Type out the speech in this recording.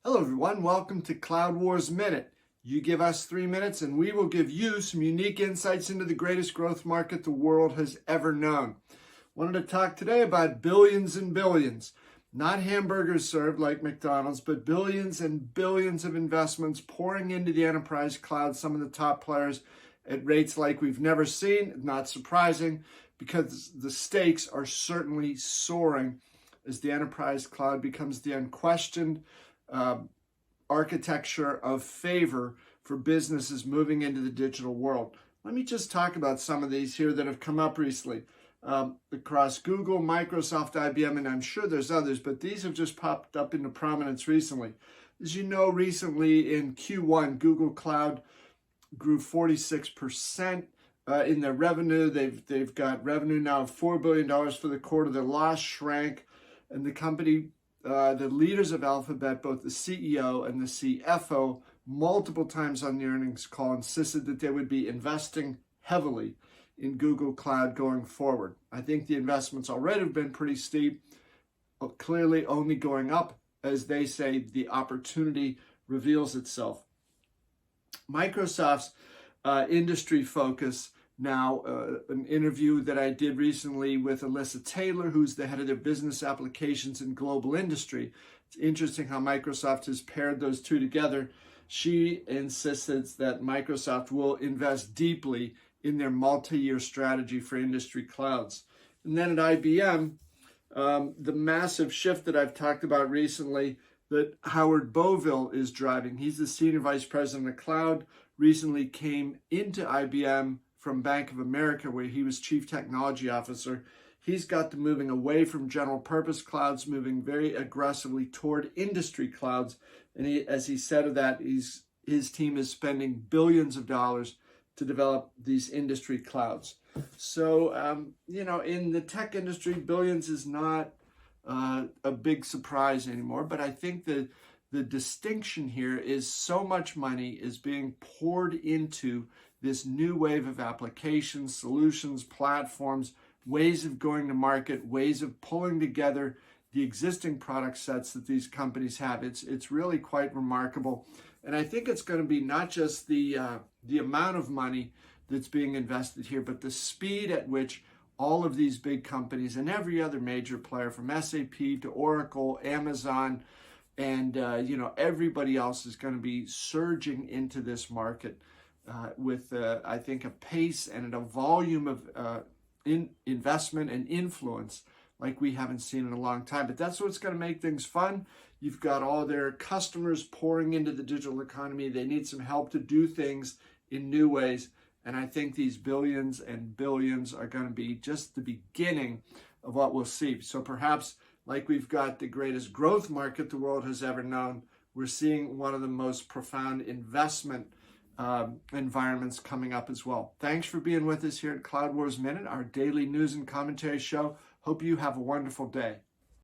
Hello everyone, welcome to Cloud Wars Minute. You give us 3 minutes and we will give you some unique insights into the greatest growth market the world has ever known. Wanted to talk today about billions and billions. Not hamburgers served like McDonald's, but billions and billions of investments pouring into the enterprise cloud, some of the top players at rates like we've never seen. Not surprising because the stakes are certainly soaring as the enterprise cloud becomes the unquestioned architecture of favor for businesses moving into the digital world. Let me just talk about some of these here that have come up recently across Google, Microsoft, IBM, and I'm sure there's others, but these have just popped up into prominence recently. As you know, recently in Q1, Google Cloud grew 46% in their revenue. They've got revenue now of $4 billion for the quarter. Their loss shrank, and the company, the leaders of Alphabet, both the CEO and the CFO, multiple times on the earnings call insisted that they would be investing heavily in Google Cloud going forward. I think the investments already have been pretty steep, clearly only going up as they say the opportunity reveals itself. Microsoft's industry focus now, an interview that I did recently with Alyssa Taylor, who's the head of their business applications and global industry. It's interesting how Microsoft has paired those two together. She insists that Microsoft will invest deeply in their multi-year strategy for industry clouds. And then at IBM, the massive shift that I've talked about recently that Howard Boville is driving. He's the senior vice president of cloud, recently came into IBM from Bank of America, where he was chief technology officer. He's got them moving away from general purpose clouds, moving very aggressively toward industry clouds. And as he said of that, his team is spending billions of dollars to develop these industry clouds. So, in the tech industry, billions is not a big surprise anymore. But I think that the distinction here is so much money is being poured into this new wave of applications, solutions, platforms, ways of going to market, ways of pulling together the existing product sets that these companies have. It's really quite remarkable. And I think it's going to be not just the amount of money that's being invested here, but the speed at which all of these big companies and every other major player from SAP to Oracle, Amazon, and everybody else is going to be surging into this market with, I think, a pace and a volume of investment and influence like we haven't seen in a long time. But that's what's going to make things fun. You've got all their customers pouring into the digital economy. They need some help to do things in new ways. And I think these billions and billions are going to be just the beginning of what we'll see. So perhaps like we've got the greatest growth market the world has ever known, we're seeing one of the most profound investment environments coming up as well. Thanks for being with us here at Cloud Wars Minute, our daily news and commentary show. Hope you have a wonderful day.